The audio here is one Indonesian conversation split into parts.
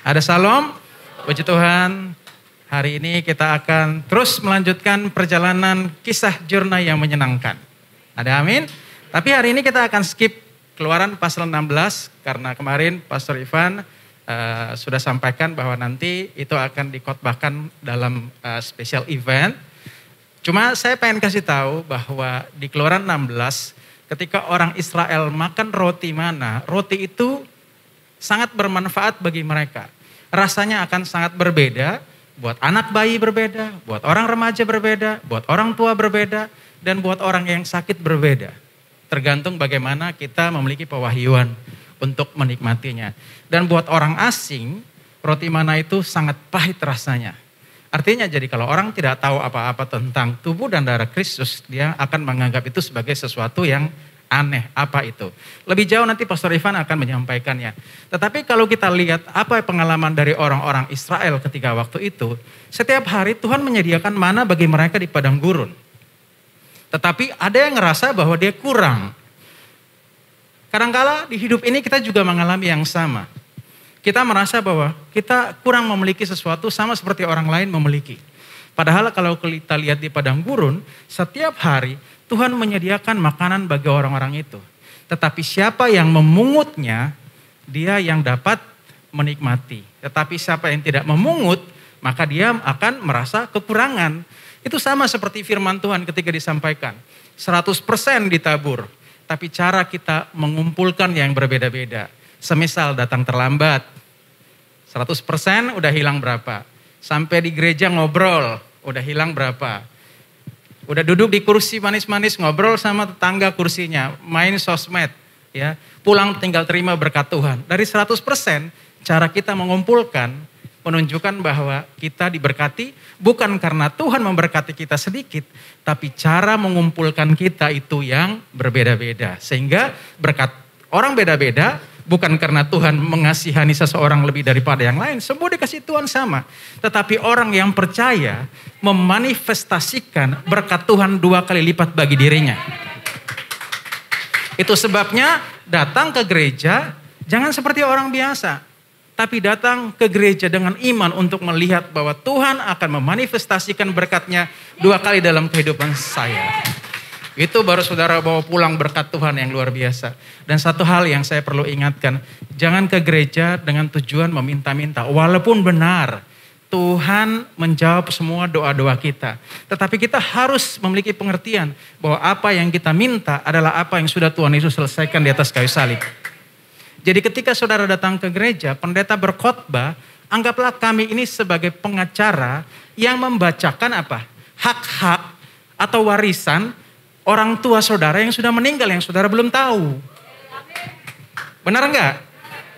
Ada salam, puji Tuhan. Hari ini kita akan terus melanjutkan perjalanan kisah jurnal yang menyenangkan. Ada amin? Tapi hari ini kita akan skip Keluaran pasal 16 karena kemarin Pastor Ivan sudah sampaikan bahwa nanti itu akan dikotbahkan dalam special event. Cuma saya pengen kasih tahu bahwa di Keluaran 16 ketika orang Israel makan roti mana, roti itu sangat bermanfaat bagi mereka. Rasanya akan sangat berbeda. Buat anak bayi berbeda, buat orang remaja berbeda, buat orang tua berbeda, dan buat orang yang sakit berbeda. Tergantung bagaimana kita memiliki pewahyuan untuk menikmatinya. Dan buat orang asing, roti mana itu sangat pahit rasanya. Artinya jadi kalau orang tidak tahu apa-apa tentang tubuh dan darah Kristus, dia akan menganggap itu sebagai sesuatu yang aneh. Apa itu? Lebih jauh nanti Pastor Ivan akan menyampaikannya. Tetapi kalau kita lihat apa pengalaman dari orang-orang Israel ketika waktu itu, setiap hari Tuhan menyediakan mana bagi mereka di padang gurun. Tetapi ada yang ngerasa bahwa dia kurang. Kadangkala di hidup ini kita juga mengalami yang sama. Kita merasa bahwa kita kurang memiliki sesuatu sama seperti orang lain memiliki. Padahal kalau kita lihat di padang gurun, setiap hari Tuhan menyediakan makanan bagi orang-orang itu. Tetapi siapa yang memungutnya, dia yang dapat menikmati. Tetapi siapa yang tidak memungut, maka dia akan merasa kekurangan. Itu sama seperti firman Tuhan ketika disampaikan. 100% ditabur, tapi cara kita mengumpulkan yang berbeda-beda. Semisal datang terlambat, 100% udah hilang berapa. Sampai di gereja ngobrol, udah hilang berapa. Udah duduk di kursi manis-manis ngobrol sama tetangga kursinya, main sosmed, ya. Pulang tinggal terima berkat Tuhan. Dari 100% cara kita mengumpulkan menunjukkan bahwa kita diberkati bukan karena Tuhan memberkati kita sedikit, tapi cara mengumpulkan kita itu yang berbeda-beda. Sehingga berkat orang beda-beda, bukan karena Tuhan mengasihani seseorang lebih daripada yang lain. Semua dikasih Tuhan sama. Tetapi orang yang percaya memanifestasikan berkat Tuhan 2 kali lipat bagi dirinya. Itu sebabnya datang ke gereja jangan seperti orang biasa. Tapi datang ke gereja dengan iman untuk melihat bahwa Tuhan akan memanifestasikan berkatnya 2 kali dalam kehidupan saya. Itu baru saudara bawa pulang berkat Tuhan yang luar biasa. Dan satu hal yang saya perlu ingatkan, jangan ke gereja dengan tujuan meminta-minta. Walaupun benar, Tuhan menjawab semua doa-doa kita. Tetapi kita harus memiliki pengertian bahwa apa yang kita minta adalah apa yang sudah Tuhan Yesus selesaikan di atas kayu salib. Jadi ketika saudara datang ke gereja, pendeta berkhotbah, anggaplah kami ini sebagai pengacara yang membacakan apa? Hak-hak atau warisan orang tua saudara yang sudah meninggal, yang saudara belum tahu. Benar enggak?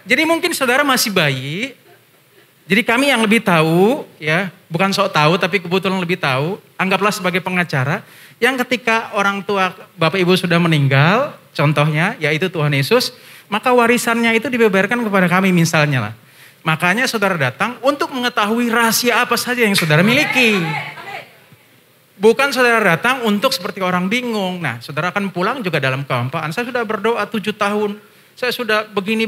Jadi mungkin saudara masih bayi, jadi kami yang lebih tahu, ya bukan sok tahu tapi kebetulan lebih tahu, anggaplah sebagai pengacara, yang ketika orang tua bapak ibu sudah meninggal, contohnya yaitu Tuhan Yesus, maka warisannya itu dibeberkan kepada kami misalnya lah. Makanya saudara datang untuk mengetahui rahasia apa saja yang saudara miliki. Bukan saudara datang untuk seperti orang bingung. Nah, saudara akan pulang juga dalam kehampaan. Saya sudah berdoa 7 tahun. Saya sudah begini.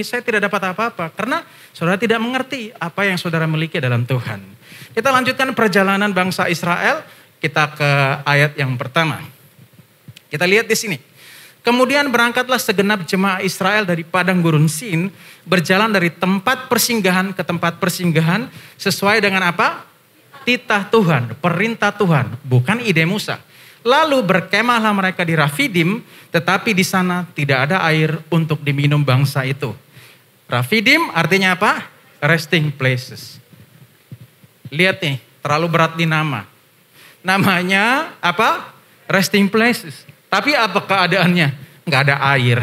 Saya tidak dapat apa-apa. Karena saudara tidak mengerti apa yang saudara miliki dalam Tuhan. Kita lanjutkan perjalanan bangsa Israel. Kita ke ayat yang pertama. Kita lihat di sini. Kemudian berangkatlah segenap jemaah Israel dari padang gurun Sin. Berjalan dari tempat persinggahan ke tempat persinggahan. Sesuai dengan apa? Titah Tuhan, perintah Tuhan, bukan ide Musa. Lalu berkemahlah mereka di Rafidim, tetapi di sana tidak ada air untuk diminum bangsa itu. Rafidim artinya apa? Resting places. Lihat nih, terlalu berat di nama. Namanya apa? Resting places. Tapi apa keadaannya? Nggak ada air.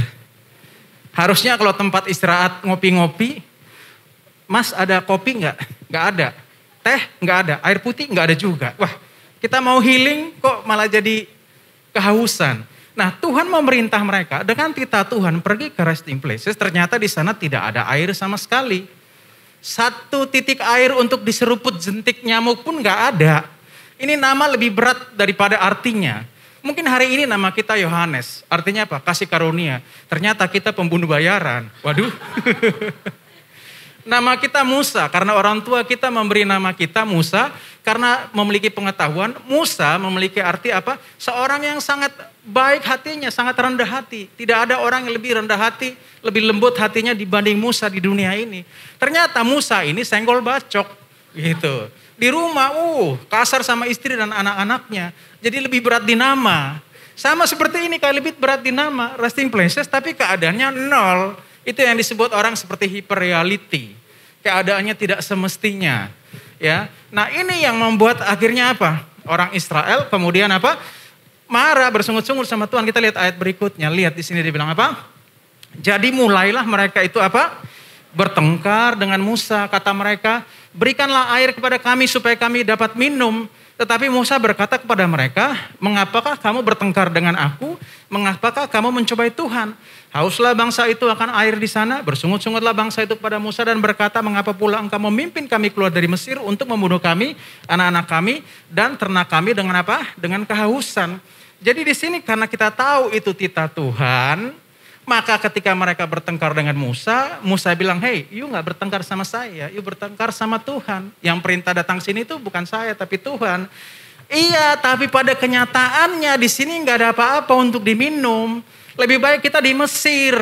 Harusnya kalau tempat istirahat ngopi-ngopi, Mas ada kopi nggak? Nggak ada. Teh nggak ada, air putih nggak ada juga. Wah, kita mau healing kok malah jadi kehausan. Nah, Tuhan memerintah mereka dengan titah Tuhan pergi ke resting places. Ternyata di sana tidak ada air sama sekali. 1 titik air untuk diseruput jentik nyamuk pun nggak ada. Ini nama lebih berat daripada artinya. Mungkin hari ini nama kita Yohanes. Artinya apa? Kasih karunia. Ternyata kita pembunuh bayaran. Waduh. Nama kita Musa, karena orang tua kita memberi nama kita Musa, karena memiliki pengetahuan. Musa memiliki arti apa? Seorang yang sangat baik hatinya, sangat rendah hati. Tidak ada orang yang lebih rendah hati, lebih lembut hatinya dibanding Musa di dunia ini. Ternyata Musa ini senggol bacok, gitu. Di rumah, kasar sama istri dan anak-anaknya. Jadi lebih berat di nama. Sama seperti ini, kayak lebih berat di nama, resting places, tapi keadaannya nol. Itu yang disebut orang seperti hyperreality. Keadaannya tidak semestinya. Ya. Nah ini yang membuat akhirnya apa? Orang Israel kemudian apa? Marah, bersungut-sungut sama Tuhan. Kita lihat ayat berikutnya. Lihat di sini dia bilang apa? Jadi mulailah mereka itu apa? Bertengkar dengan Musa. Kata mereka, berikanlah air kepada kami supaya kami dapat minum. Tetapi Musa berkata kepada mereka, mengapakah kamu bertengkar dengan aku? Mengapakah kamu mencobai Tuhan? Hauslah bangsa itu akan air di sana. Bersungut-sungutlah bangsa itu kepada Musa dan berkata, mengapa pula engkau memimpin kami keluar dari Mesir untuk membunuh kami, anak-anak kami, dan ternak kami dengan apa? Dengan kehausan. Jadi di sini karena kita tahu itu titah Tuhan, maka ketika mereka bertengkar dengan Musa, Musa bilang, hey, you gak bertengkar sama saya, you bertengkar sama Tuhan. Yang perintah datang sini itu bukan saya, tapi Tuhan. Iya, tapi pada kenyataannya di sini gak ada apa-apa untuk diminum. Lebih baik kita di Mesir,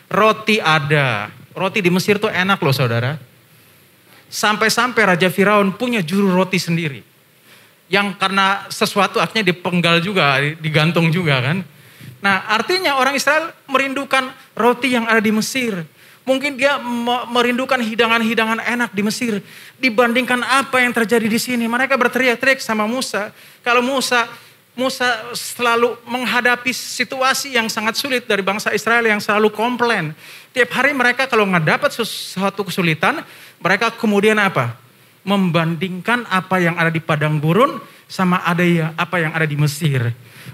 roti ada. Roti di Mesir tuh enak loh saudara. Sampai-sampai Raja Firaun punya juru roti sendiri. Yang karena sesuatu akhirnya dipenggal juga, digantung juga kan. Nah artinya orang Israel merindukan roti yang ada di Mesir. Mungkin dia merindukan hidangan-hidangan enak di Mesir. Dibandingkan apa yang terjadi di sini. Mereka berteriak-teriak sama Musa. Kalau Musa selalu menghadapi situasi yang sangat sulit dari bangsa Israel yang selalu komplain. Tiap hari mereka kalau nggak dapat sesuatu kesulitan, mereka kemudian apa? Membandingkan apa yang ada di padang gurun sama apa yang ada di Mesir.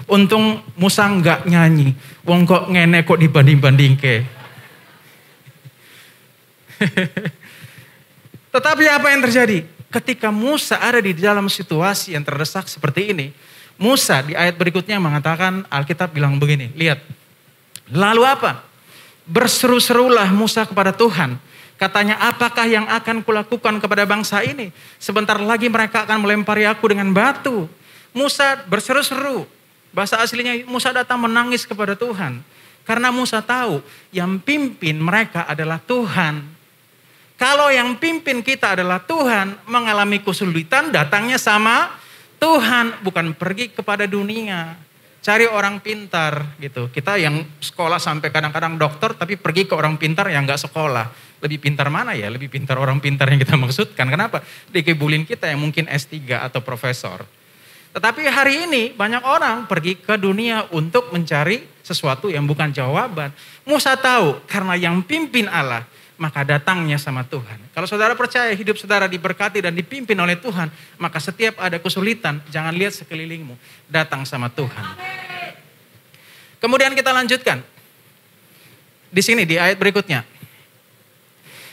Untung Musa nggak nyanyi, wong kok ngene kok dibanding-banding ke. Tetapi apa yang terjadi? Ketika Musa ada di dalam situasi yang terdesak seperti ini, Musa di ayat berikutnya mengatakan, Alkitab bilang begini, lihat. Lalu apa? Berseru-serulah Musa kepada Tuhan. Katanya, apakah yang akan kulakukan kepada bangsa ini? Sebentar lagi mereka akan melempari aku dengan batu. Musa berseru-seru. Bahasa aslinya Musa datang menangis kepada Tuhan. Karena Musa tahu yang pimpin mereka adalah Tuhan. Kalau yang pimpin kita adalah Tuhan, mengalami kesulitan datangnya sama Tuhan, bukan pergi kepada dunia. Cari orang pintar gitu. Kita yang sekolah sampai kadang-kadang dokter tapi pergi ke orang pintar yang gak sekolah. Lebih pintar mana ya? Lebih pintar orang pintar yang kita maksudkan. Kenapa? Dikibulin kita yang mungkin S3 atau profesor. Tetapi hari ini banyak orang pergi ke dunia untuk mencari sesuatu yang bukan jawaban. Musa tahu karena yang pimpin Allah, maka datangnya sama Tuhan. Kalau saudara percaya hidup saudara diberkati dan dipimpin oleh Tuhan, maka setiap ada kesulitan, jangan lihat sekelilingmu, datang sama Tuhan. Kemudian kita lanjutkan. Di sini di ayat berikutnya.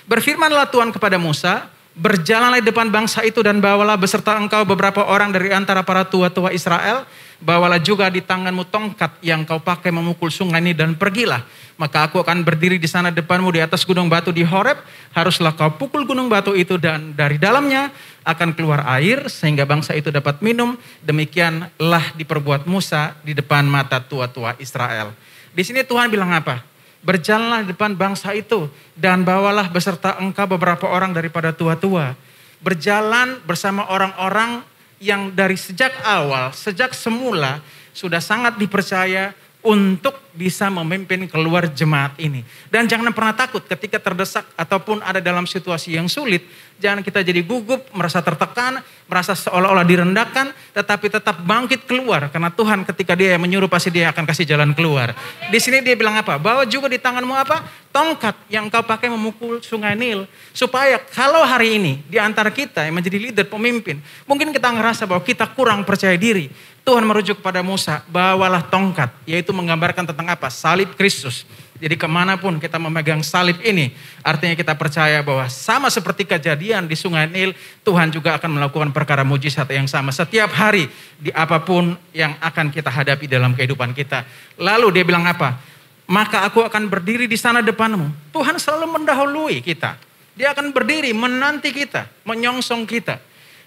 Berfirmanlah Tuhan kepada Musa, berjalanlah di depan bangsa itu dan bawalah beserta engkau beberapa orang dari antara para tua-tua Israel. Bawalah juga di tanganmu tongkat yang kau pakai memukul sungai ini dan pergilah. Maka aku akan berdiri di sana depanmu di atas gunung batu di Horeb. Haruslah kau pukul gunung batu itu dan dari dalamnya akan keluar air sehingga bangsa itu dapat minum. Demikianlah diperbuat Musa di depan mata tua-tua Israel. Di sini Tuhan bilang apa? Berjalanlah di depan bangsa itu dan bawalah beserta engkau beberapa orang daripada tua-tua. Berjalan bersama orang-orang yang dari sejak awal, sejak semula sudah sangat dipercaya untuk bisa memimpin keluar jemaat ini. Dan jangan pernah takut ketika terdesak ataupun ada dalam situasi yang sulit. Jangan kita jadi gugup, merasa tertekan, merasa seolah-olah direndahkan, tetapi tetap bangkit keluar. Karena Tuhan ketika dia yang menyuruh pasti dia akan kasih jalan keluar. Di sini dia bilang apa? Bawa juga di tanganmu apa? Tongkat yang kau pakai memukul sungai Nil. Supaya kalau hari ini di antara kita yang menjadi leader pemimpin, mungkin kita ngerasa bahwa kita kurang percaya diri. Tuhan merujuk kepada Musa, bawalah tongkat, yaitu menggambarkan tentang apa? Salib Kristus. Jadi kemanapun kita memegang salib ini, artinya kita percaya bahwa sama seperti kejadian di sungai Nil, Tuhan juga akan melakukan perkara mujizat yang sama setiap hari di apapun yang akan kita hadapi dalam kehidupan kita. Lalu dia bilang apa? Maka aku akan berdiri di sana depanmu. Tuhan selalu mendahului kita. Dia akan berdiri menanti kita, menyongsong kita.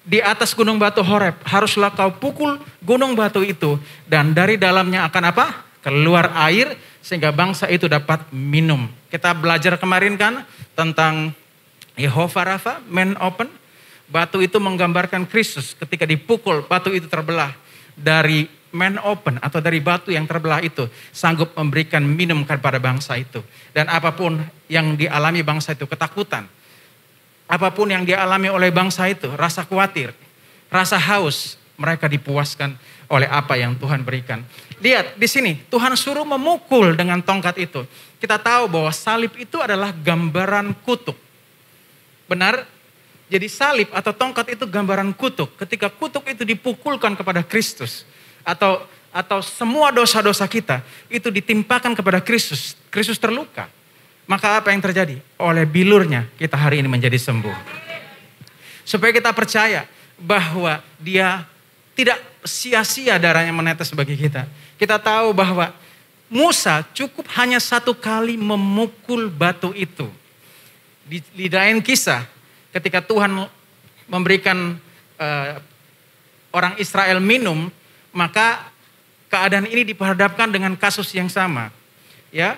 Di atas gunung batu Horeb, haruslah kau pukul gunung batu itu. Dan dari dalamnya akan apa? Keluar air sehingga bangsa itu dapat minum. Kita belajar kemarin kan tentang Yehovah Rafa, man open. Batu itu menggambarkan Kristus. Ketika dipukul, batu itu terbelah. Dari man open atau dari batu yang terbelah itu sanggup memberikan minum kepada bangsa itu. Dan apapun yang dialami bangsa itu, ketakutan. Apapun yang dialami oleh bangsa itu, rasa khawatir, rasa haus, mereka dipuaskan oleh apa yang Tuhan berikan. Lihat di sini, Tuhan suruh memukul dengan tongkat itu. Kita tahu bahwa salib itu adalah gambaran kutuk. Benar? Jadi salib atau tongkat itu gambaran kutuk. Ketika kutuk itu dipukulkan kepada Kristus atau semua dosa-dosa kita itu ditimpakan kepada Kristus. Kristus terluka. Maka apa yang terjadi? Oleh bilurnya kita hari ini menjadi sembuh. Supaya kita percaya bahwa dia tidak sia-sia darahnya menetes bagi kita. Kita tahu bahwa Musa cukup hanya satu kali memukul batu itu. Di dalam kisah ketika Tuhan memberikan orang Israel minum, maka keadaan ini diperhadapkan dengan kasus yang sama. Ya.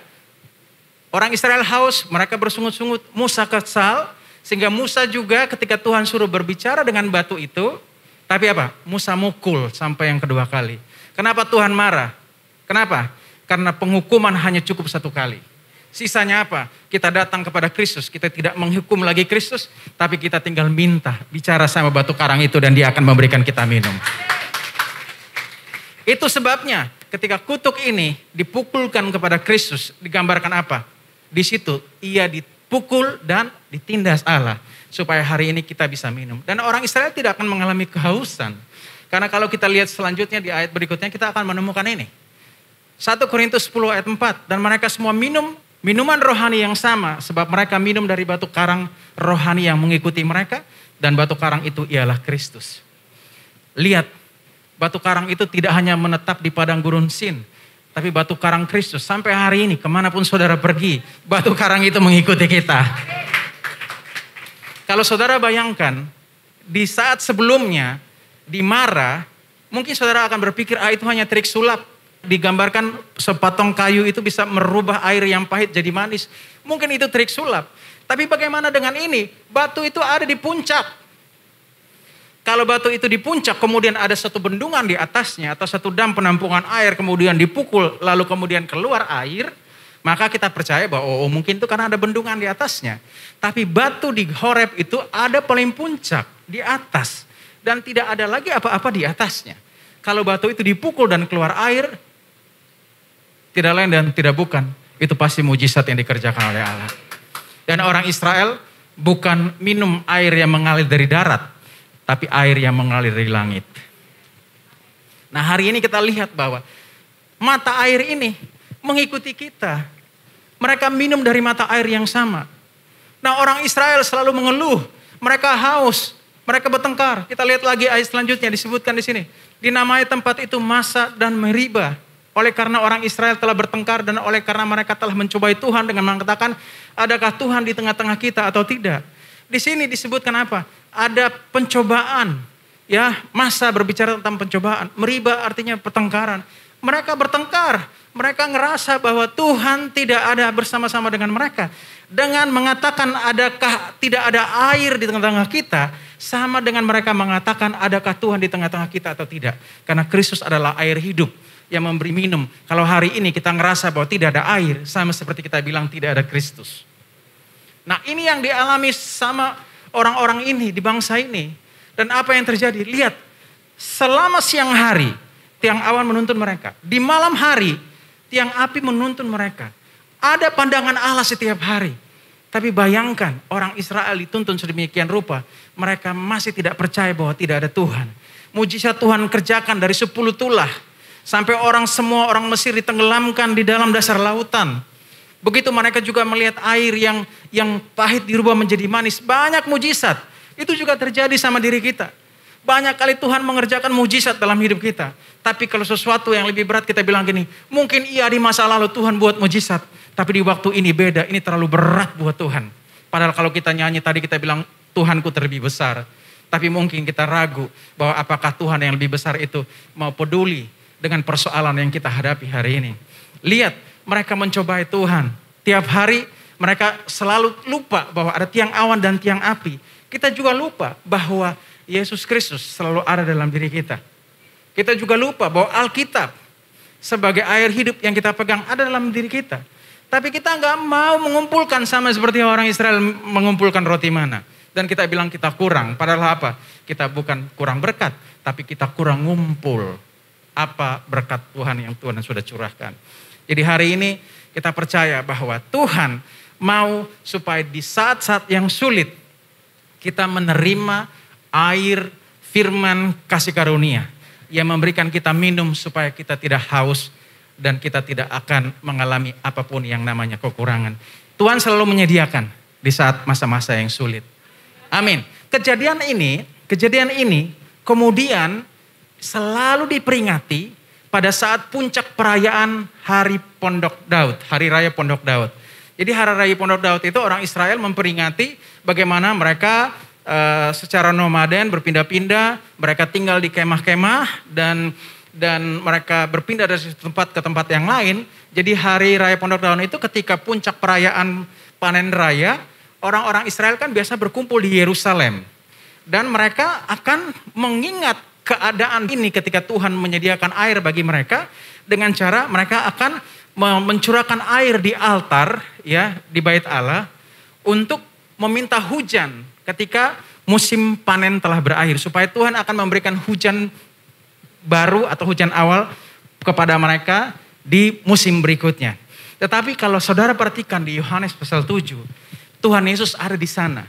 Orang Israel haus, mereka bersungut-sungut, Musa kesal, sehingga Musa juga ketika Tuhan suruh berbicara dengan batu itu, tapi apa? Musa mukul sampai yang kedua kali. Kenapa Tuhan marah? Kenapa? Karena penghukuman hanya cukup satu kali. Sisanya apa? Kita datang kepada Kristus, kita tidak menghukum lagi Kristus, tapi kita tinggal minta, bicara sama batu karang itu dan dia akan memberikan kita minum. Itu sebabnya ketika kutuk ini dipukulkan kepada Kristus, digambarkan apa? Di situ ia dipukul dan ditindas Allah supaya hari ini kita bisa minum. Dan orang Israel tidak akan mengalami kehausan. Karena kalau kita lihat selanjutnya di ayat berikutnya kita akan menemukan ini. 1 Korintus 10 ayat 4. Dan mereka semua minum minuman rohani yang sama sebab mereka minum dari batu karang rohani yang mengikuti mereka. Dan batu karang itu ialah Kristus. Lihat, batu karang itu tidak hanya menetap di padang gurun Sin. Tapi batu karang Kristus sampai hari ini kemanapun saudara pergi, batu karang itu mengikuti kita. Kalau saudara bayangkan, di saat sebelumnya, di Mara, mungkin saudara akan berpikir, itu hanya trik sulap. Digambarkan sepotong kayu itu bisa merubah air yang pahit jadi manis. Mungkin itu trik sulap. Tapi bagaimana dengan ini? Batu itu ada di puncak. Kalau batu itu di puncak, kemudian ada satu bendungan di atasnya, atau satu dam penampungan air, kemudian dipukul, lalu kemudian keluar air, maka kita percaya bahwa mungkin itu karena ada bendungan di atasnya. Tapi batu di Horeb itu ada paling puncak, di atas. Dan tidak ada lagi apa-apa di atasnya. Kalau batu itu dipukul dan keluar air, tidak lain dan tidak bukan, itu pasti mujizat yang dikerjakan oleh Allah. Dan orang Israel bukan minum air yang mengalir dari darat, tapi air yang mengalir dari langit. Nah hari ini kita lihat bahwa mata air ini mengikuti kita. Mereka minum dari mata air yang sama. Nah orang Israel selalu mengeluh. Mereka haus, mereka bertengkar. Kita lihat lagi ayat selanjutnya disebutkan di sini. Dinamai tempat itu Masa dan Meriba. Oleh karena orang Israel telah bertengkar dan oleh karena mereka telah mencobai Tuhan dengan mengatakan, adakah Tuhan di tengah-tengah kita atau tidak? Di sini disebutkan apa? Ada pencobaan. Ya, Masa berbicara tentang pencobaan. Meriba artinya pertengkaran. Mereka bertengkar. Mereka ngerasa bahwa Tuhan tidak ada bersama-sama dengan mereka. Dengan mengatakan adakah tidak ada air di tengah-tengah kita. Sama dengan mereka mengatakan adakah Tuhan di tengah-tengah kita atau tidak. Karena Kristus adalah air hidup yang memberi minum. Kalau hari ini kita ngerasa bahwa tidak ada air. Sama seperti kita bilang tidak ada Kristus. Nah ini yang dialami sama orang-orang ini di bangsa ini. Dan apa yang terjadi? Lihat, selama siang hari tiang awan menuntun mereka. Di malam hari tiang api menuntun mereka. Ada pandangan Allah setiap hari. Tapi bayangkan orang Israel dituntun sedemikian rupa. Mereka masih tidak percaya bahwa tidak ada Tuhan. Mujizat Tuhan kerjakan dari 10 tulah. Sampai semua orang Mesir ditenggelamkan di dalam dasar lautan. Begitu mereka juga melihat air yang pahit dirubah menjadi manis. Banyak mujizat. Itu juga terjadi sama diri kita. Banyak kali Tuhan mengerjakan mujizat dalam hidup kita. Tapi kalau sesuatu yang lebih berat kita bilang gini. Mungkin iya di masa lalu Tuhan buat mujizat. Tapi di waktu ini beda. Ini terlalu berat buat Tuhan. Padahal kalau kita nyanyi tadi kita bilang Tuhanku terlebih besar. Tapi mungkin kita ragu bahwa apakah Tuhan yang lebih besar itu mau peduli dengan persoalan yang kita hadapi hari ini. Lihat, mereka mencobai Tuhan. Tiap hari mereka selalu lupa bahwa ada tiang awan dan tiang api. Kita juga lupa bahwa Yesus Kristus selalu ada dalam diri kita. Kita juga lupa bahwa Alkitab sebagai air hidup yang kita pegang ada dalam diri kita. Tapi kita nggak mau mengumpulkan sama seperti orang Israel mengumpulkan roti mana. Dan kita bilang kita kurang. Padahal apa? Kita bukan kurang berkat, tapi kita kurang ngumpul. Apa berkat Tuhan yang Tuhan sudah curahkan. Jadi hari ini kita percaya bahwa Tuhan mau supaya di saat-saat yang sulit kita menerima air firman kasih karunia yang memberikan kita minum supaya kita tidak haus dan kita tidak akan mengalami apapun yang namanya kekurangan. Tuhan selalu menyediakan di saat masa-masa yang sulit. Amin. Kejadian ini kemudian selalu diperingati pada saat puncak perayaan Hari Pondok Daud, Hari Raya Pondok Daud. Jadi Hari Raya Pondok Daud itu orang Israel memperingati bagaimana mereka secara nomaden berpindah-pindah, mereka tinggal di kemah-kemah dan mereka berpindah dari tempat ke tempat yang lain. Jadi Hari Raya Pondok Daud itu ketika puncak perayaan panen raya, orang-orang Israel kan biasa berkumpul di Yerusalem. Dan mereka akan mengingat keadaan ini ketika Tuhan menyediakan air bagi mereka. Dengan cara mereka akan mencurahkan air di altar ya di bait Allah. Untuk meminta hujan ketika musim panen telah berakhir. Supaya Tuhan akan memberikan hujan baru atau hujan awal kepada mereka di musim berikutnya. Tetapi kalau saudara perhatikan di Yohanes pasal 7. Tuhan Yesus ada di sana.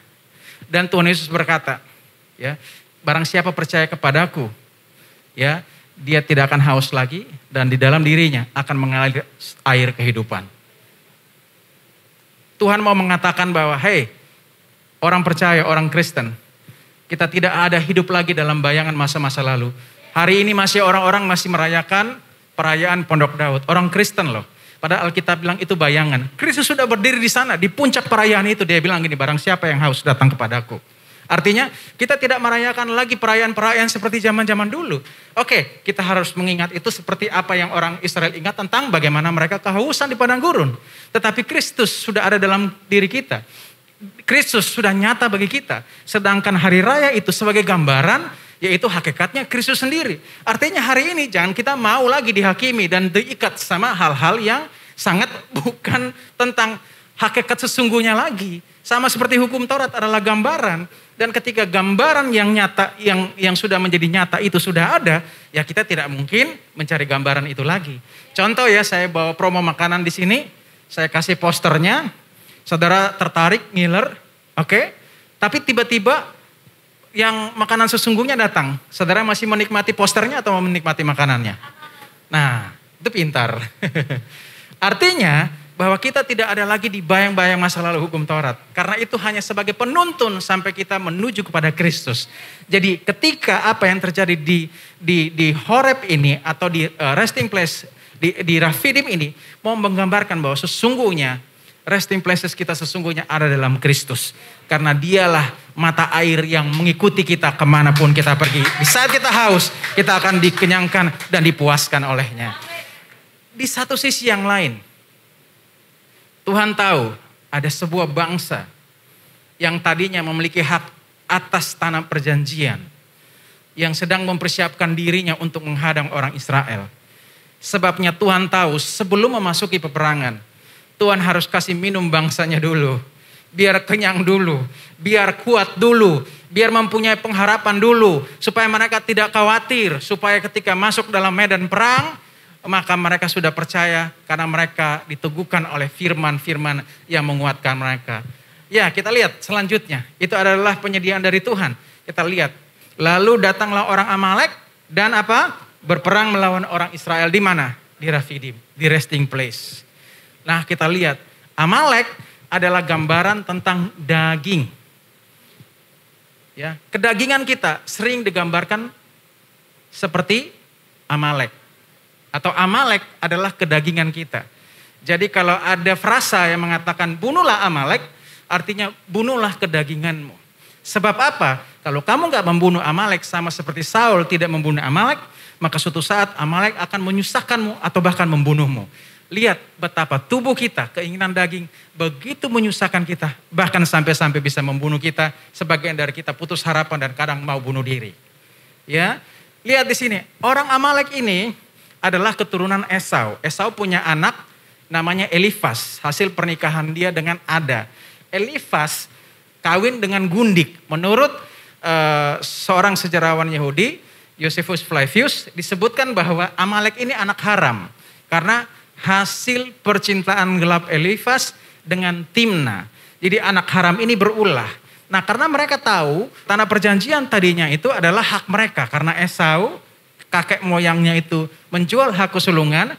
Dan Tuhan Yesus berkata, ya, barang siapa percaya kepadaku, ya, dia tidak akan haus lagi dan di dalam dirinya akan mengalir air kehidupan. Tuhan mau mengatakan bahwa, hey, orang percaya, orang Kristen, kita tidak ada hidup lagi dalam bayangan masa-masa lalu. Hari ini masih orang-orang masih merayakan perayaan Pondok Daud, orang Kristen loh. Padahal Alkitab bilang itu bayangan. Kristus sudah berdiri di sana, di puncak perayaan itu. Dia bilang gini, barang siapa yang haus datang kepadaku. Artinya kita tidak merayakan lagi perayaan-perayaan seperti zaman-zaman dulu. Oke, kita harus mengingat itu seperti apa yang orang Israel ingat tentang bagaimana mereka kehausan di padang gurun. Tetapi Kristus sudah ada dalam diri kita. Kristus sudah nyata bagi kita. Sedangkan hari raya itu sebagai gambaran, yaitu hakikatnya Kristus sendiri. Artinya hari ini jangan kita mau lagi dihakimi dan diikat sama hal-hal yang sangat bukan tentang hakikat sesungguhnya lagi. Sama seperti hukum Taurat adalah gambaran. Dan ketika gambaran yang nyata, yang sudah menjadi nyata itu sudah ada, ya kita tidak mungkin mencari gambaran itu lagi. Contoh ya, saya bawa promo makanan di sini, saya kasih posternya, saudara tertarik, ngiler, oke. Tapi tiba-tiba yang makanan sesungguhnya datang, saudara masih menikmati posternya atau menikmati makanannya? Nah, itu pintar. Artinya bahwa kita tidak ada lagi di bayang-bayang masa lalu hukum Taurat. Karena itu hanya sebagai penuntun sampai kita menuju kepada Kristus. Jadi ketika apa yang terjadi di Horeb ini atau di resting place di Rafidim ini mau menggambarkan bahwa sesungguhnya resting places kita sesungguhnya ada dalam Kristus. Karena dialah mata air yang mengikuti kita kemanapun kita pergi. Di saat kita haus, kita akan dikenyangkan dan dipuaskan olehnya. Di satu sisi yang lain, Tuhan tahu ada sebuah bangsa yang tadinya memiliki hak atas tanah perjanjian. Yang sedang mempersiapkan dirinya untuk menghadang orang Israel. Sebabnya Tuhan tahu sebelum memasuki peperangan, Tuhan harus kasih minum bangsanya dulu. Biar kenyang dulu, biar kuat dulu, biar mempunyai pengharapan dulu. Supaya mereka tidak khawatir, supaya ketika masuk dalam medan perang, maka mereka sudah percaya karena mereka diteguhkan oleh firman-firman yang menguatkan mereka. Ya, kita lihat selanjutnya. Itu adalah penyediaan dari Tuhan. Kita lihat. Lalu datanglah orang Amalek dan apa? Berperang melawan orang Israel di mana? Di Rafidim, di resting place. Nah, kita lihat. Amalek adalah gambaran tentang daging. Ya, kedagingan kita sering digambarkan seperti Amalek. Atau Amalek adalah kedagingan kita. Jadi kalau ada frasa yang mengatakan bunuhlah Amalek, Artinya bunuhlah kedaginganmu. Sebab apa? Kalau kamu gak membunuh Amalek sama seperti Saul tidak membunuh Amalek, maka suatu saat Amalek akan menyusahkanmu atau bahkan membunuhmu. Lihat betapa tubuh kita, keinginan daging begitu menyusahkan kita. Bahkan sampai-sampai bisa membunuh kita. Sebagian dari kita putus harapan dan kadang mau bunuh diri. Ya, lihat di sini. Orang Amalek ini adalah keturunan Esau. Esau punya anak namanya Elifas. Hasil pernikahan dia dengan Ada. Elifas kawin dengan Gundik. Menurut seorang sejarawan Yahudi, Josephus Flavius, disebutkan bahwa Amalek ini anak haram. Karena hasil percintaan gelap Elifas dengan Timna. Jadi anak haram ini berulah. Nah, karena mereka tahu tanah perjanjian tadinya itu adalah hak mereka. Karena Esau, kakek moyangnya itu menjual hak kesulungan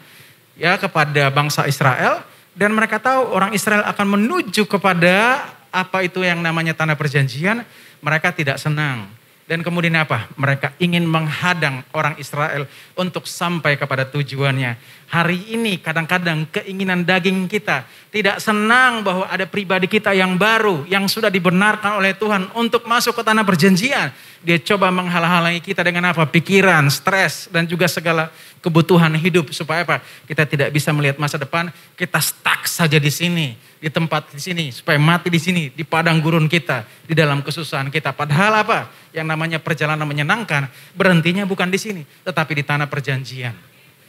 ya kepada bangsa Israel. Dan mereka tahu orang Israel akan menuju kepada apa itu yang namanya tanah perjanjian. Mereka tidak senang. Dan kemudian apa? Mereka ingin menghadang orang Israel untuk sampai kepada tujuannya. Hari ini kadang-kadang keinginan daging kita tidak senang bahwa ada pribadi kita yang baru, yang sudah dibenarkan oleh Tuhan untuk masuk ke tanah perjanjian. Dia coba menghalang-halangi kita dengan apa? Pikiran, stres, dan juga segala kebutuhan hidup. Supaya apa? Kita tidak bisa melihat masa depan, kita stuck saja di sini. Di tempat di sini, supaya mati di sini, di padang gurun kita, di dalam kesusahan kita. Padahal apa? Yang namanya perjalanan menyenangkan, berhentinya bukan di sini, tetapi di tanah perjanjian.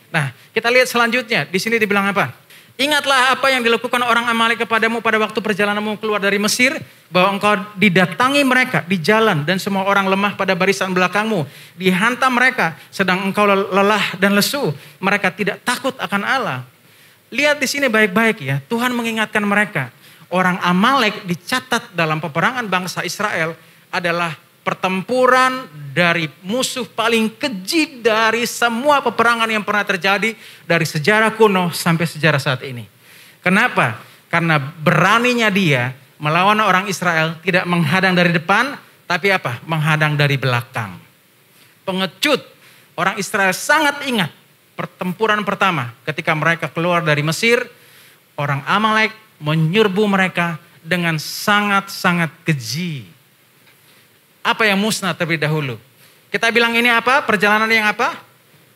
Nah, kita lihat selanjutnya, di sini dibilang apa? Ingatlah apa yang dilakukan orang Amalek kepadamu pada waktu perjalananmu keluar dari Mesir, bahwa engkau didatangi mereka di jalan dan semua orang lemah pada barisan belakangmu, dihantam mereka, sedang engkau lelah dan lesu, mereka tidak takut akan Allah. Lihat di sini baik-baik ya, Tuhan mengingatkan mereka. Orang Amalek dicatat dalam peperangan bangsa Israel adalah pertempuran dari musuh paling keji dari semua peperangan yang pernah terjadi dari sejarah kuno sampai sejarah saat ini. Kenapa? Karena beraninya dia melawan orang Israel tidak menghadang dari depan, tapi apa? Menghadang dari belakang. Pengecut, orang Israel sangat ingat pertempuran pertama ketika mereka keluar dari Mesir, orang Amalek menyerbu mereka dengan sangat-sangat keji. Apa yang musnah terlebih dahulu? Kita bilang ini apa? Perjalanan yang apa?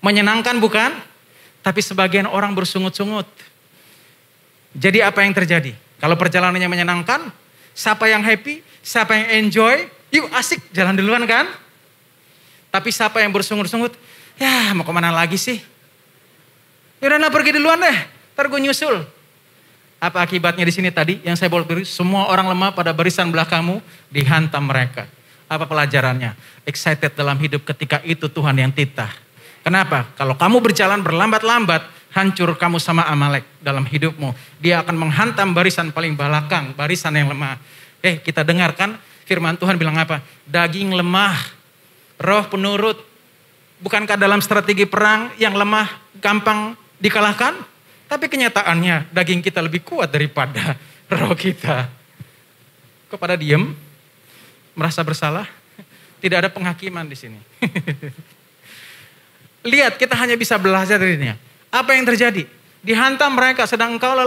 Menyenangkan bukan? Tapi sebagian orang bersungut-sungut. Jadi apa yang terjadi? Kalau perjalanannya menyenangkan, siapa yang happy? Siapa yang enjoy? Yuk asik, jalan duluan kan? Tapi siapa yang bersungut-sungut? Ya mau kemana lagi sih? Yaudah pergi duluan deh, ntar gue nyusul. Apa akibatnya di sini tadi yang saya bolak balik? Semua orang lemah pada barisan belakangmu dihantam mereka. Apa pelajarannya? Excited dalam hidup ketika itu Tuhan yang titah. Kenapa? Kalau kamu berjalan berlambat-lambat, hancur kamu sama Amalek dalam hidupmu. Dia akan menghantam barisan paling belakang, barisan yang lemah. Kita dengarkan firman Tuhan bilang apa? Daging lemah, roh penurut. Bukankah dalam strategi perang yang lemah gampang dikalahkan? Tapi kenyataannya daging kita lebih kuat daripada roh kita. Kok pada diem? Merasa bersalah? Tidak ada penghakiman di sini. Lihat, kita hanya bisa belajar dari ini. Apa yang terjadi? Dihantam mereka sedang engkau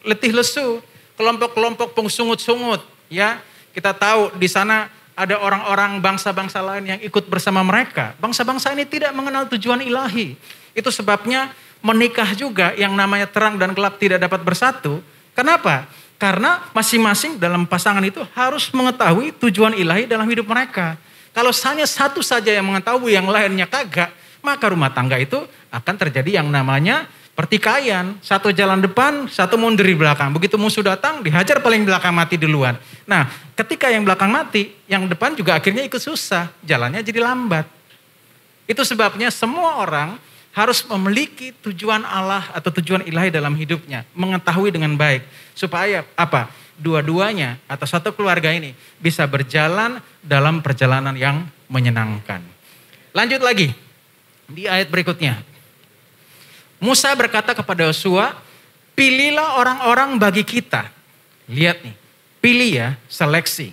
letih lesu. Kelompok-kelompok pengsungut-sungut. Ya, kita tahu di sana ada orang-orang bangsa-bangsa lain yang ikut bersama mereka. Bangsa-bangsa ini tidak mengenal tujuan ilahi. Itu sebabnya menikah juga yang namanya terang dan gelap tidak dapat bersatu. Kenapa? Karena masing-masing dalam pasangan itu harus mengetahui tujuan ilahi dalam hidup mereka. Kalau hanya satu saja yang mengetahui, yang lainnya kagak, maka rumah tangga itu akan terjadi yang namanya pertikaian. Satu jalan depan, satu mundur di belakang. Begitu musuh datang, dihajar paling belakang mati duluan. Nah, ketika yang belakang mati, yang depan juga akhirnya ikut susah. Jalannya jadi lambat. Itu sebabnya semua orang harus memiliki tujuan Allah atau tujuan ilahi dalam hidupnya. Mengetahui dengan baik. Supaya apa? Dua-duanya atau satu keluarga ini bisa berjalan dalam perjalanan yang menyenangkan. Lanjut lagi. Di ayat berikutnya. Musa berkata kepada Yosua, pilihlah orang-orang bagi kita. Lihat nih, pilih ya, seleksi.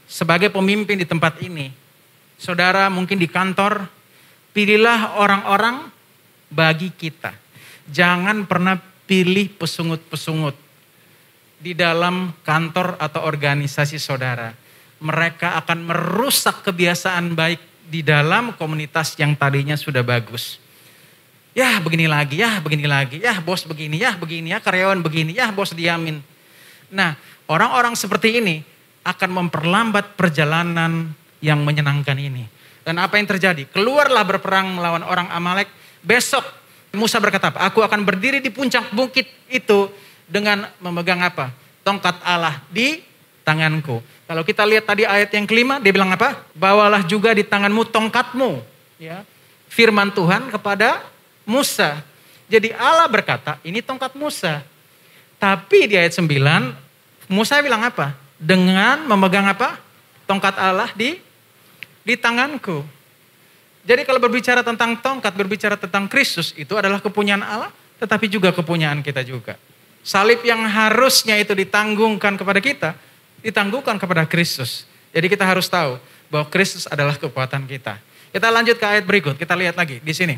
Sebagai pemimpin di tempat ini. Saudara mungkin di kantor, pilihlah orang-orang bagi kita. Jangan pernah pilih pesungut-pesungut. di dalam kantor atau organisasi saudara. Mereka akan merusak kebiasaan baik di dalam komunitas yang tadinya sudah bagus. Ya begini lagi, ya bos begini, ya karyawan begini, ya bos diamin. Nah, orang-orang seperti ini akan memperlambat perjalanan yang menyenangkan ini. Dan apa yang terjadi? Keluarlah berperang melawan orang Amalek. Besok Musa berkata, aku akan berdiri di puncak bukit itu dengan memegang apa? Tongkat Allah di tanganku. Kalau kita lihat tadi ayat yang kelima, dia bilang apa? Bawalah juga di tanganmu tongkatmu. Ya. Firman Tuhan kepada Musa. Jadi Allah berkata, ini tongkat Musa. Tapi di ayat 9, Musa bilang apa? Dengan memegang apa? Tongkat Allah di tanganku. Jadi kalau berbicara tentang tongkat, berbicara tentang Kristus, itu adalah kepunyaan Allah, tetapi juga kepunyaan kita juga. Salib yang harusnya itu ditanggungkan kepada kita, ditanggungkan kepada Kristus. Jadi kita harus tahu bahwa Kristus adalah kekuatan kita. Kita lanjut ke ayat berikut, kita lihat lagi di sini.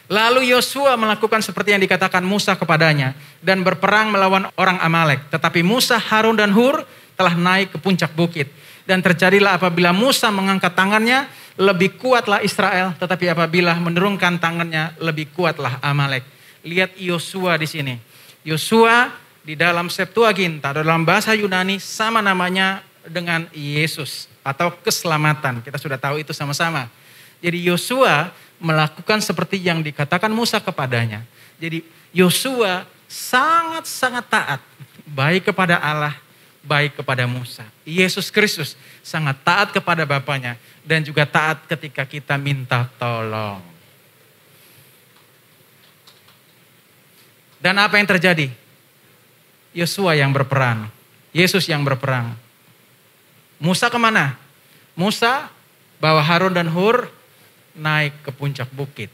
Lalu Yosua melakukan seperti yang dikatakan Musa kepadanya dan berperang melawan orang Amalek. Tetapi Musa, Harun dan Hur telah naik ke puncak bukit. Dan terjadilah apabila Musa mengangkat tangannya, lebih kuatlah Israel. Tetapi apabila menurunkan tangannya, lebih kuatlah Amalek. Lihat Yosua di sini. Yosua di dalam Septuaginta, dalam bahasa Yunani sama namanya dengan Yesus atau keselamatan. Kita sudah tahu itu sama-sama. Jadi Yosua melakukan seperti yang dikatakan Musa kepadanya. Jadi Yosua sangat-sangat taat baik kepada Allah, baik kepada Musa. Yesus Kristus sangat taat kepada Bapaknya dan juga taat ketika kita minta tolong. Dan apa yang terjadi? Yosua yang berperang, Yesus yang berperang. Musa kemana? Musa bawa Harun dan Hur naik ke puncak bukit.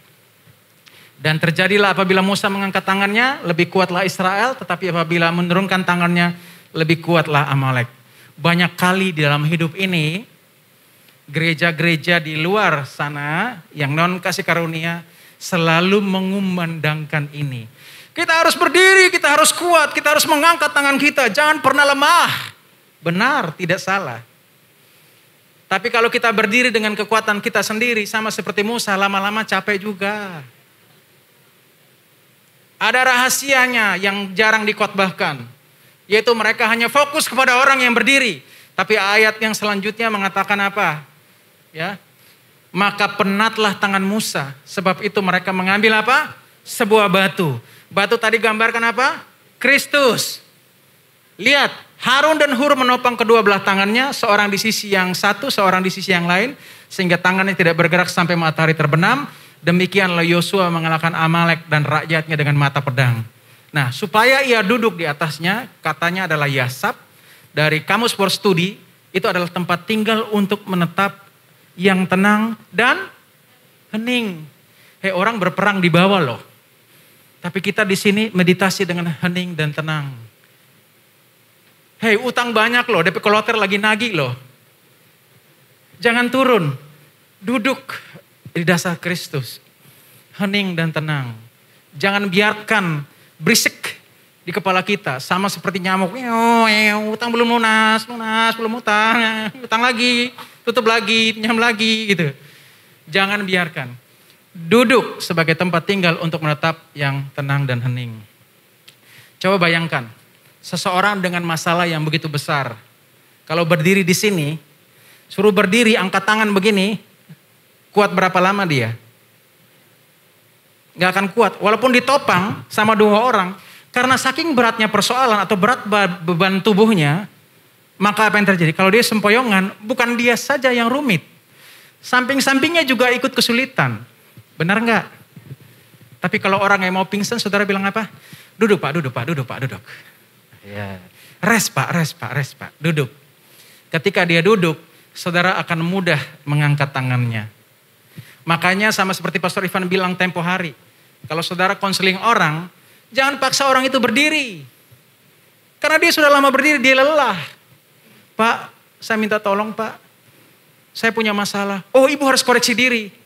Dan terjadilah apabila Musa mengangkat tangannya, lebih kuatlah Israel, tetapi apabila menurunkan tangannya, lebih kuatlah Amalek. Banyak kali di dalam hidup ini, gereja-gereja di luar sana yang non kasih karunia selalu mengumandangkan ini. Kita harus berdiri, kita harus kuat, kita harus mengangkat tangan kita, jangan pernah lemah. Benar, tidak salah. Tapi kalau kita berdiri dengan kekuatan kita sendiri, sama seperti Musa, lama-lama capek juga. Ada rahasianya yang jarang dikhotbahkan, yaitu mereka hanya fokus kepada orang yang berdiri. Tapi ayat yang selanjutnya mengatakan apa? Ya, maka penatlah tangan Musa, sebab itu mereka mengambil apa? Sebuah batu. Batu tadi gambarkan apa? Kristus. Lihat, Harun dan Hur menopang kedua belah tangannya, seorang di sisi yang satu, seorang di sisi yang lain, sehingga tangannya tidak bergerak sampai matahari terbenam. Demikianlah Yosua mengalahkan Amalek dan rakyatnya dengan mata pedang. Nah, supaya ia duduk di atasnya, katanya adalah Yasab. Dari Kamus for Study, itu adalah tempat tinggal untuk menetap yang tenang dan hening. Orang berperang di bawah loh. Tapi kita di sini meditasi dengan hening dan tenang. Utang banyak loh, DP Kloter lagi nagih loh. Jangan turun, duduk di dasar Kristus. Hening dan tenang. Jangan biarkan berisik di kepala kita. Sama seperti nyamuk, utang belum lunas, belum utang lagi, tutup lagi, pinjam lagi gitu. Jangan biarkan. Duduk sebagai tempat tinggal untuk menetap yang tenang dan hening. Coba bayangkan, seseorang dengan masalah yang begitu besar. Kalau berdiri di sini, suruh berdiri angkat tangan begini, kuat berapa lama dia? Gak akan kuat, walaupun ditopang sama dua orang. Karena saking beratnya persoalan atau berat beban tubuhnya, maka apa yang terjadi? Kalau dia sempoyongan, bukan dia saja yang rumit. Samping-sampingnya juga ikut kesulitan. Benar enggak? Tapi kalau orang yang mau pingsan, saudara bilang apa? Duduk pak. Ya. Rest pak, duduk. Ketika dia duduk, saudara akan mudah mengangkat tangannya. Makanya sama seperti Pastor Ivan bilang tempo hari. Kalau saudara konseling orang, jangan paksa orang itu berdiri. Karena dia sudah lama berdiri, dia lelah. Pak, saya minta tolong pak. Saya punya masalah. Oh, ibu harus koreksi diri.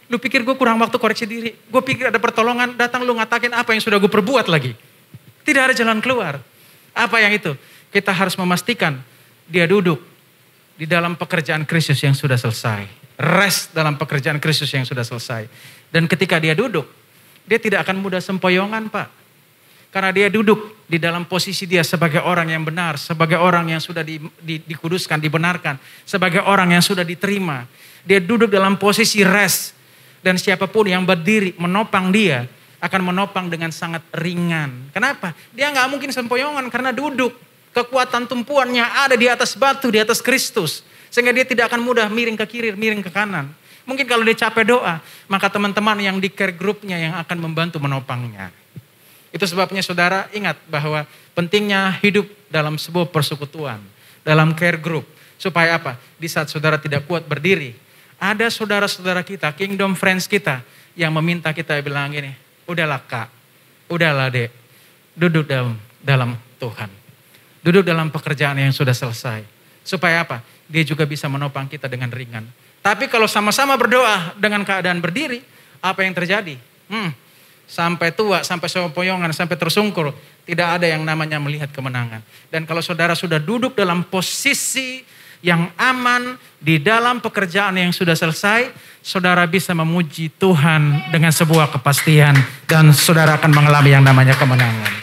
Lu pikir gue kurang waktu koreksi diri? Gue pikir ada pertolongan, datang lu ngatakin apa yang sudah gue perbuat lagi. Tidak ada jalan keluar. Apa yang itu? Kita harus memastikan dia duduk di dalam pekerjaan Kristus yang sudah selesai. Rest dalam pekerjaan Kristus yang sudah selesai. Dan ketika dia duduk, dia tidak akan mudah sempoyongan, Pak. Karena dia duduk di dalam posisi dia sebagai orang yang benar, sebagai orang yang sudah dikuduskan, dibenarkan, sebagai orang yang sudah diterima. Dia duduk dalam posisi rest. Dan siapapun yang berdiri menopang dia akan menopang dengan sangat ringan. Kenapa? Dia nggak mungkin sempoyongan karena duduk. Kekuatan tumpuannya ada di atas batu, di atas Kristus. Sehingga dia tidak akan mudah miring ke kiri, miring ke kanan. Mungkin kalau dia capek doa, maka teman-teman yang di care groupnya yang akan membantu menopangnya. Itu sebabnya saudara ingat bahwa pentingnya hidup dalam sebuah persekutuan, dalam care group. Supaya apa? Di saat saudara tidak kuat berdiri, ada saudara-saudara kita, kingdom friends kita, yang meminta kita bilang gini, udahlah kak, udahlah dek, duduk dalam Tuhan. Duduk dalam pekerjaan yang sudah selesai. Supaya apa? Dia juga bisa menopang kita dengan ringan. Tapi kalau sama-sama berdoa dengan keadaan berdiri, apa yang terjadi? Sampai tua, sampai sempoyongan, sampai tersungkur. Tidak ada yang namanya melihat kemenangan. Dan kalau saudara sudah duduk dalam posisi yang aman, di dalam pekerjaan yang sudah selesai, saudara bisa memuji Tuhan dengan sebuah kepastian. Dan saudara akan mengalami yang namanya kemenangan.